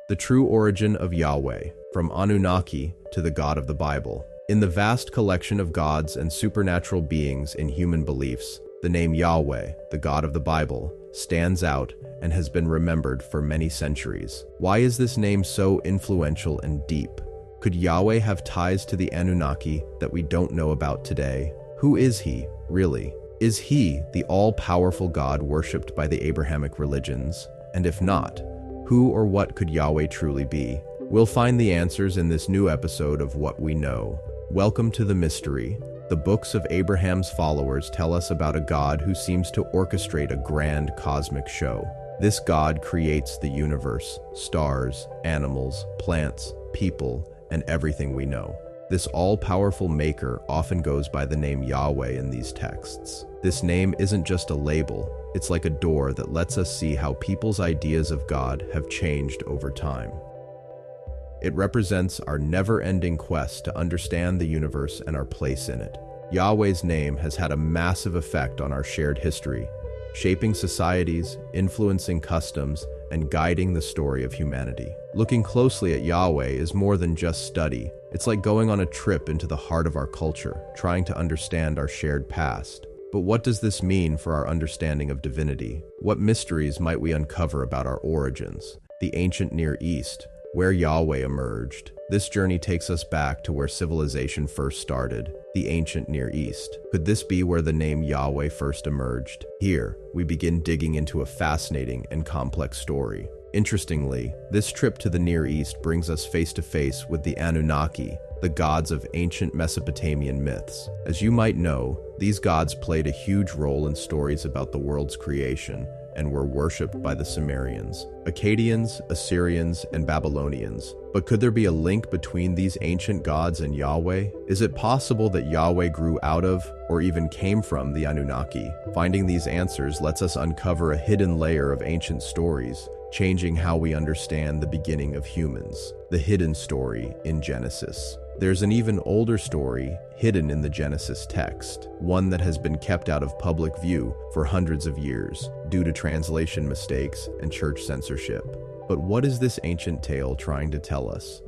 The true origin of Yahweh, from Anunnaki to the God of the Bible. In the vast collection of gods and supernatural beings in human beliefs, the name Yahweh, the God of the Bible, stands out and has been remembered for many centuries. Why is this name so influential and deep? Could Yahweh have ties to the Anunnaki that we don't know about today? Who is he, really? Is he the all-powerful God worshipped by the Abrahamic religions? And if not, who or what could Yahweh truly be? We'll find the answers in this new episode of What We Know. Welcome to the mystery. The books of Abraham's followers tell us about a God who seems to orchestrate a grand cosmic show. This God creates the universe, stars, animals, plants, people, and everything we know. This all-powerful maker often goes by the name Yahweh in these texts. This name isn't just a label, it's like a door that lets us see how people's ideas of God have changed over time. It represents our never-ending quest to understand the universe and our place in it. Yahweh's name has had a massive effect on our shared history, shaping societies, influencing customs, and guiding the story of humanity. Looking closely at Yahweh is more than just study. It's like going on a trip into the heart of our culture, trying to understand our shared past. But what does this mean for our understanding of divinity? What mysteries might we uncover about our origins? The ancient Near East, where Yahweh emerged. This journey takes us back to where civilization first started, the ancient Near East. Could this be where the name Yahweh first emerged? Here, we begin digging into a fascinating and complex story. Interestingly, this trip to the Near East brings us face to face with the Anunnaki, the gods of ancient Mesopotamian myths. As you might know, these gods played a huge role in stories about the world's creation and were worshipped by the Sumerians, Akkadians, Assyrians, and Babylonians. But could there be a link between these ancient gods and Yahweh? Is it possible that Yahweh grew out of, or even came from, the Anunnaki? Finding these answers lets us uncover a hidden layer of ancient stories, changing how we understand the beginning of humans. The hidden story in Genesis. There's an even older story hidden in the Genesis text, one that has been kept out of public view for hundreds of years due to translation mistakes and church censorship. But what is this ancient tale trying to tell us?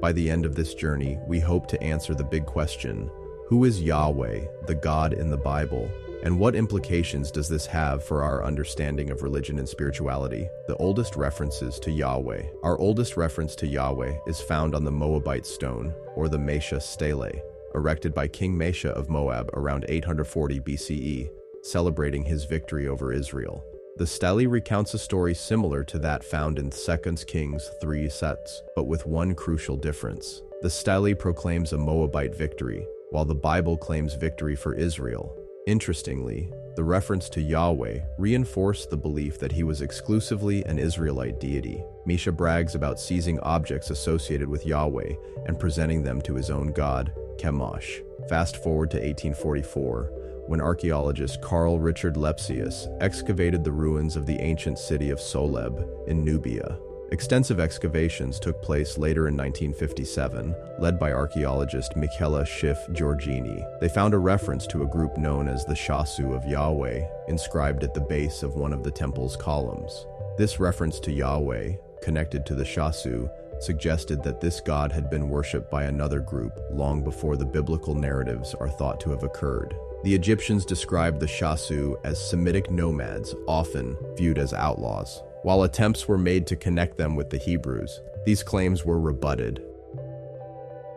By the end of this journey, we hope to answer the big question: who is Yahweh, the God in the Bible? And what implications does this have for our understanding of religion and spirituality? The oldest references to Yahweh. Our oldest reference to Yahweh is found on the Moabite stone, or the Mesha Stele, erected by King Mesha of Moab around 840 BCE, celebrating his victory over Israel. The stele recounts a story similar to that found in 2 Kings 3 sets, but with one crucial difference. The stele proclaims a Moabite victory, while the Bible claims victory for Israel. Interestingly, the reference to Yahweh reinforced the belief that he was exclusively an Israelite deity. Mesha brags about seizing objects associated with Yahweh and presenting them to his own god, Chemosh. Fast forward to 1844, when archaeologist Carl Richard Lepsius excavated the ruins of the ancient city of Soleb in Nubia. Extensive excavations took place later in 1957, led by archaeologist Michela Schiff Giorgini. They found a reference to a group known as the Shasu of Yahweh, inscribed at the base of one of the temple's columns. This reference to Yahweh, connected to the Shasu, suggested that this god had been worshipped by another group long before the biblical narratives are thought to have occurred. The Egyptians described the Shasu as Semitic nomads, often viewed as outlaws. While attempts were made to connect them with the Hebrews, these claims were rebutted.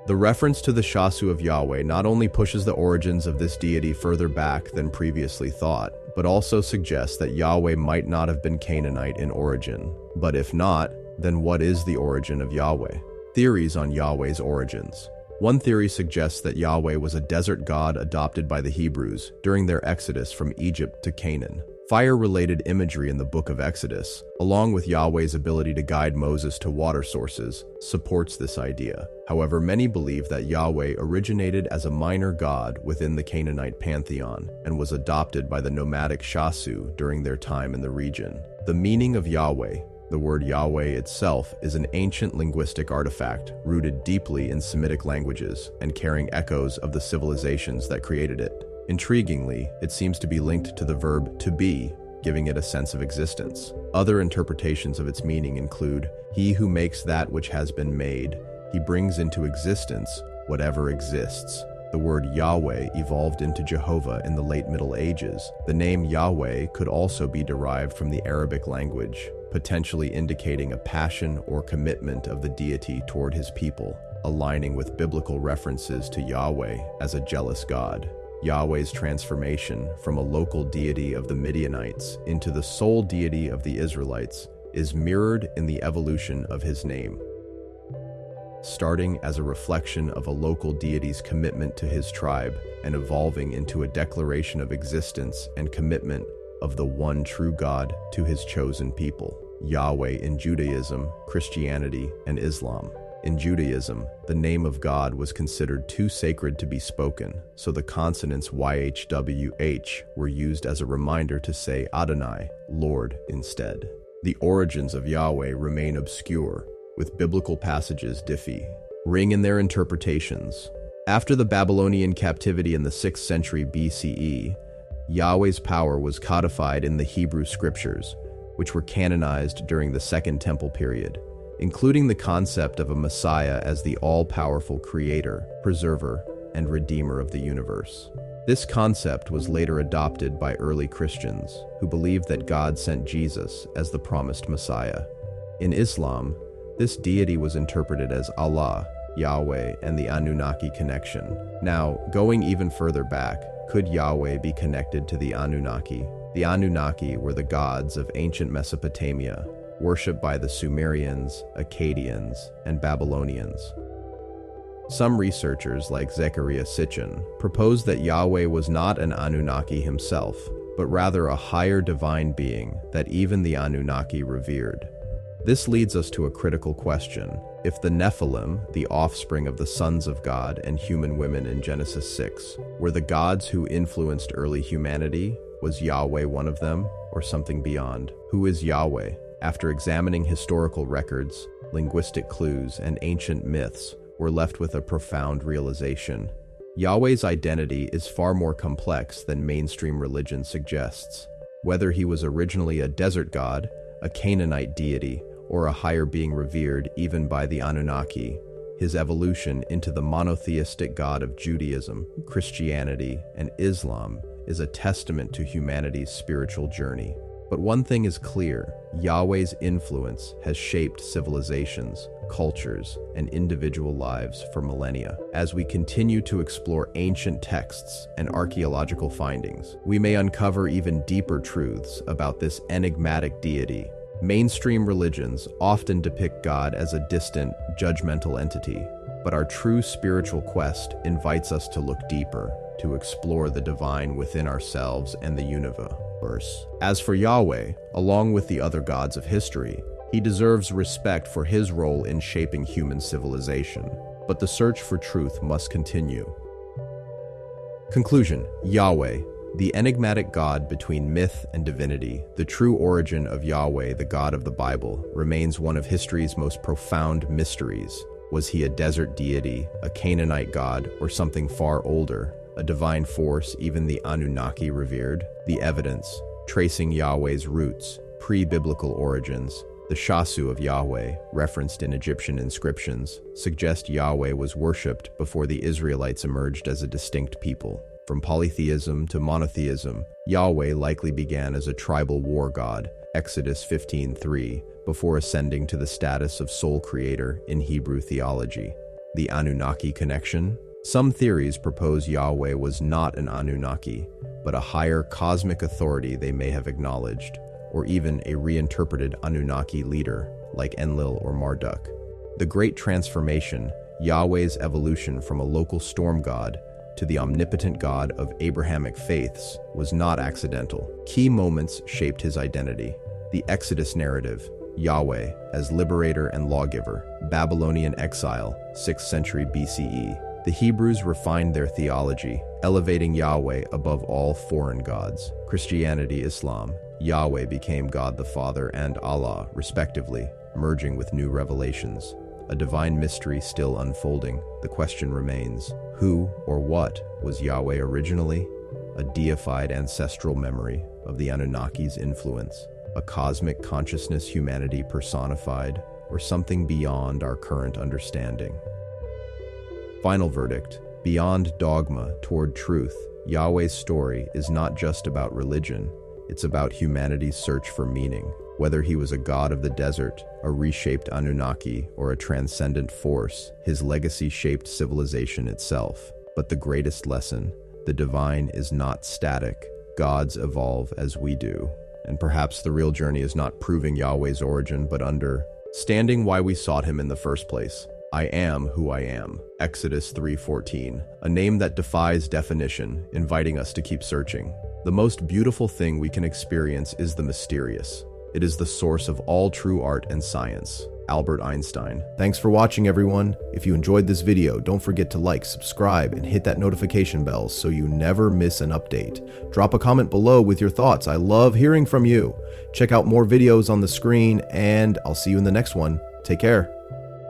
The reference to the Shasu of Yahweh not only pushes the origins of this deity further back than previously thought, but also suggests that Yahweh might not have been Canaanite in origin. But if not, then what is the origin of Yahweh? Theories on Yahweh's origins. One theory suggests that Yahweh was a desert god adopted by the Hebrews during their exodus from Egypt to Canaan. Fire-related imagery in the book of Exodus, along with Yahweh's ability to guide Moses to water sources, supports this idea. However, many believe that Yahweh originated as a minor god within the Canaanite pantheon and was adopted by the nomadic Shasu during their time in the region. The meaning of Yahweh. The word Yahweh itself is an ancient linguistic artifact rooted deeply in Semitic languages and carrying echoes of the civilizations that created it. Intriguingly, it seems to be linked to the verb to be, giving it a sense of existence. Other interpretations of its meaning include, "He who makes that which has been made, he brings into existence whatever exists." The word Yahweh evolved into Jehovah in the late Middle Ages. The name Yahweh could also be derived from the Arabic language, potentially indicating a passion or commitment of the deity toward his people, aligning with biblical references to Yahweh as a jealous god. Yahweh's transformation from a local deity of the Midianites into the sole deity of the Israelites is mirrored in the evolution of his name, starting as a reflection of a local deity's commitment to his tribe and evolving into a declaration of existence and commitment of the one true God to his chosen people. Yahweh in Judaism, Christianity, and Islam. In Judaism, the name of God was considered too sacred to be spoken, so the consonants YHWH were used as a reminder to say Adonai, Lord, instead. The origins of Yahweh remain obscure, with biblical passages differing in their interpretations. After the Babylonian captivity in the 6th century BCE, Yahweh's power was codified in the Hebrew scriptures, which were canonized during the Second Temple period, including the concept of a Messiah as the all-powerful creator, preserver, and redeemer of the universe. This concept was later adopted by early Christians, who believed that God sent Jesus as the promised Messiah. In Islam, this deity was interpreted as Allah, Yahweh, and the Anunnaki connection. Now, going even further back, could Yahweh be connected to the Anunnaki? The Anunnaki were the gods of ancient Mesopotamia, worshipped by the Sumerians, Akkadians, and Babylonians. Some researchers, like Zecharia Sitchin, propose that Yahweh was not an Anunnaki himself, but rather a higher divine being that even the Anunnaki revered. This leads us to a critical question. If the Nephilim, the offspring of the sons of God and human women in Genesis 6, were the gods who influenced early humanity, was Yahweh one of them, or something beyond? Who is Yahweh? After examining historical records, linguistic clues, and ancient myths, we're left with a profound realization. Yahweh's identity is far more complex than mainstream religion suggests. Whether he was originally a desert god, a Canaanite deity, or a higher being revered even by the Anunnaki, his evolution into the monotheistic God of Judaism, Christianity, and Islam is a testament to humanity's spiritual journey. But one thing is clear: Yahweh's influence has shaped civilizations, cultures, and individual lives for millennia. As we continue to explore ancient texts and archaeological findings, we may uncover even deeper truths about this enigmatic deity. Mainstream religions often depict God as a distant, judgmental entity, but our true spiritual quest invites us to look deeper, to explore the divine within ourselves and the universe. As for Yahweh, along with the other gods of history, he deserves respect for his role in shaping human civilization. But the search for truth must continue. Conclusion: Yahweh, the enigmatic God between myth and divinity, the true origin of Yahweh, the God of the Bible, remains one of history's most profound mysteries. Was he a desert deity, a Canaanite god, or something far older, a divine force even the Anunnaki revered? The evidence, tracing Yahweh's roots, pre-biblical origins, the Shasu of Yahweh, referenced in Egyptian inscriptions, suggest Yahweh was worshipped before the Israelites emerged as a distinct people. From polytheism to monotheism, Yahweh likely began as a tribal war god, Exodus 15:3, before ascending to the status of sole creator in Hebrew theology. The Anunnaki connection? Some theories propose Yahweh was not an Anunnaki, but a higher cosmic authority they may have acknowledged, or even a reinterpreted Anunnaki leader, like Enlil or Marduk. The Great Transformation, Yahweh's evolution from a local storm god to the omnipotent God of Abrahamic faiths, was not accidental. Key moments shaped his identity. The Exodus narrative, Yahweh as liberator and lawgiver, Babylonian exile, 6th century BCE. The Hebrews refined their theology, elevating Yahweh above all foreign gods. Christianity, Islam, Yahweh became God the Father and Allah, respectively, merging with new revelations. A divine mystery still unfolding, the question remains: who or what was Yahweh originally? a deified ancestral memory of the Anunnaki's influence, a cosmic consciousness humanity personified, or something beyond our current understanding. Final verdict: beyond dogma toward truth, Yahweh's story is not just about religion, it's about humanity's search for meaning. Whether he was a god of the desert, a reshaped Anunnaki, or a transcendent force, his legacy shaped civilization itself. But the greatest lesson: the divine is not static. Gods evolve as we do. And perhaps the real journey is not proving Yahweh's origin, but understanding why we sought him in the first place. I am who I am. Exodus 3:14, a name that defies definition, inviting us to keep searching. The most beautiful thing we can experience is the mysterious. It is the source of all true art and science. Albert Einstein. Thanks for watching, everyone. If you enjoyed this video, don't forget to like, subscribe, and hit that notification bell so you never miss an update. Drop a comment below with your thoughts. I love hearing from you. Check out more videos on the screen, and I'll see you in the next one. Take care.